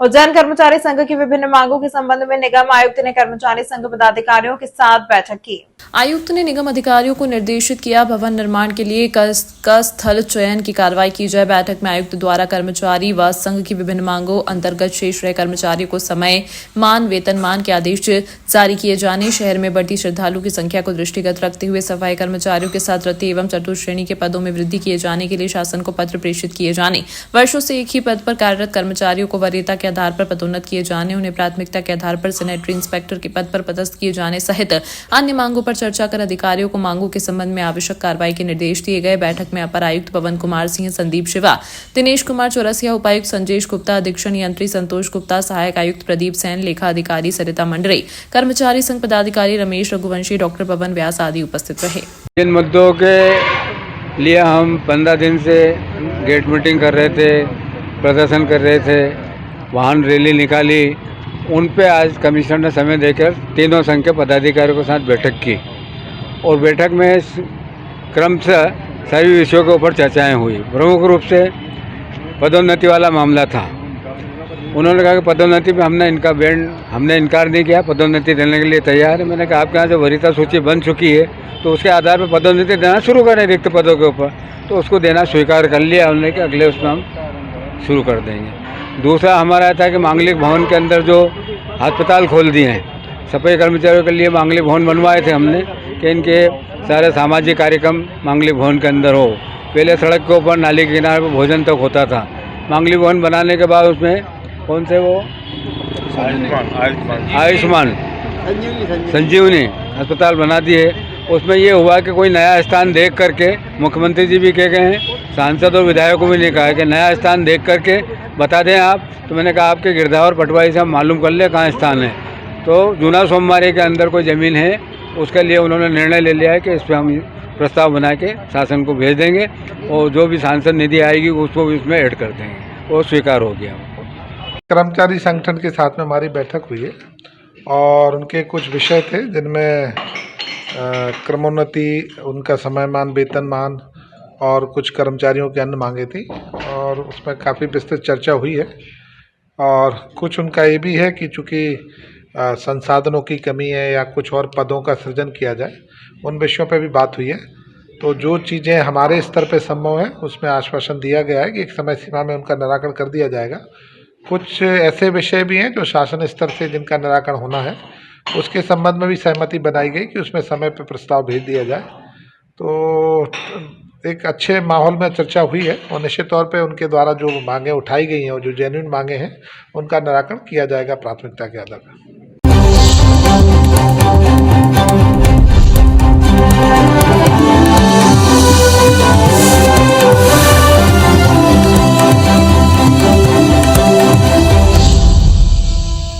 उज्जैन कर्मचारी संघ की विभिन्न मांगों के संबंध में निगम आयुक्त ने कर्मचारी संघ पदाधिकारियों के साथ बैठक की। आयुक्त ने निगम अधिकारियों को निर्देशित किया भवन निर्माण के लिए का स्थल चयन की कार्रवाई की जाए। बैठक में आयुक्त द्वारा कर्मचारी व संघ की विभिन्न मांगों अंतर्गत शेष रहे कर्मचारियों को समय मान वेतनमान के आदेश जारी किए जाने, शहर में बढ़ती श्रद्धालुओं की संख्या को दृष्टिगत रखते हुए सफाई कर्मचारियों के साथ तृतीय एवं चतुर्थ श्रेणी के पदों में वृद्धि किए जाने के लिए शासन को पत्र प्रेषित किए जाने, वर्षों से एक ही पद पर कार्यरत कर्मचारियों को वरीयता के आधार पर पदोन्नत किए जाने, उन्हें प्राथमिकता के आधार पर सैनिटरी इंस्पेक्टर के पद पर पदस्थ किए जाने सहित अन्य मांगों पर चर्चा कर अधिकारियों को मांगों के संबंध में आवश्यक कार्रवाई के निर्देश दिए गए। बैठक में अपर आयुक्त पवन कुमार सिंह, संदीप शिवा, दिनेश कुमार चौरसिया, उपायुक्त संजेश गुप्ता, अधीक्षण यंत्री संतोष गुप्ता, सहायक आयुक्त प्रदीप सेन, लेखा अधिकारी सरिता मंडरे, कर्मचारी संघ पदाधिकारी रमेश रघुवंशी, डॉक्टर पवन व्यास आदि उपस्थित रहे। इन मुद्दों के लिए हम 15 दिन से गेट मीटिंग कर रहे थे, प्रदर्शन कर रहे थे, वाहन रैली निकाली। उन पे आज कमिश्नर ने समय देकर तीनों संघ के पदाधिकारियों के साथ बैठक की और बैठक में क्रमशः सभी विषयों के ऊपर चर्चाएं हुई। प्रमुख रूप से पदोन्नति वाला मामला था। उन्होंने कहा कि पदोन्नति में हमने इनकार नहीं किया, पदोन्नति देने के लिए तैयार है। मैंने कहा आपके यहाँ जो वरीयता सूची बन चुकी है तो उसके आधार पर पदोन्नति देना शुरू करें रिक्त पदों के ऊपर, तो उसको देना स्वीकार कर लिया उन्होंने कि अगले उसमें हम शुरू कर देंगे। दूसरा हमारा था कि मांगलिक भवन के अंदर जो अस्पताल खोल दिए हैं, सफाई कर्मचारियों के लिए मांगलिक भवन बनवाए थे हमने कि इनके सारे सामाजिक कार्यक्रम मांगलिक भवन के अंदर हो। पहले सड़क के ऊपर नाली के किनारे पर भोजन तक होता था। मांगलिक भवन बनाने के बाद उसमें कौन से वो आयुष्मान संजीवनी अस्पताल बना दिए। उसमें ये हुआ कि कोई नया स्थान देख करके, मुख्यमंत्री जी भी कह गए हैं, सांसद और विधायकों भी ने कहा है कि नया स्थान देख करके बता दें आप। तो मैंने कहा आपके गिरधावर पटवारी से हम मालूम कर ले कहाँ स्थान है। तो जूना सोमवारी के अंदर कोई ज़मीन है, उसके लिए उन्होंने निर्णय ले लिया है कि इस पर हम प्रस्ताव बना के शासन को भेज देंगे और जो भी सांसद निधि आएगी उसको भी इसमें ऐड कर देंगे। वो स्वीकार हो गया। कर्मचारी संगठन के साथ में हमारी बैठक हुई है और उनके कुछ विषय थे जिनमें क्रमोन्नति, उनका समयमान, वेतनमान और कुछ कर्मचारियों की अन्य मांगे थी और उसमें काफ़ी विस्तृत चर्चा हुई है। और कुछ उनका ये भी है कि चूँकि संसाधनों की कमी है या कुछ और पदों का सृजन किया जाए, उन विषयों पे भी बात हुई है। तो जो चीज़ें हमारे स्तर पे संभव है उसमें आश्वासन दिया गया है कि एक समय सीमा में उनका निराकरण कर दिया जाएगा। कुछ ऐसे विषय भी हैं जो शासन स्तर से जिनका निराकरण होना है, उसके संबंध में भी सहमति बनाई गई कि उसमें समय पर प्रस्ताव भेज दिया जाए। तो एक अच्छे माहौल में चर्चा हुई है और निश्चित तौर पे उनके द्वारा जो मांगें उठाई गई हैं और जो जेन्युइन मांगे हैं उनका निराकरण किया जाएगा प्राथमिकता के आधार पर।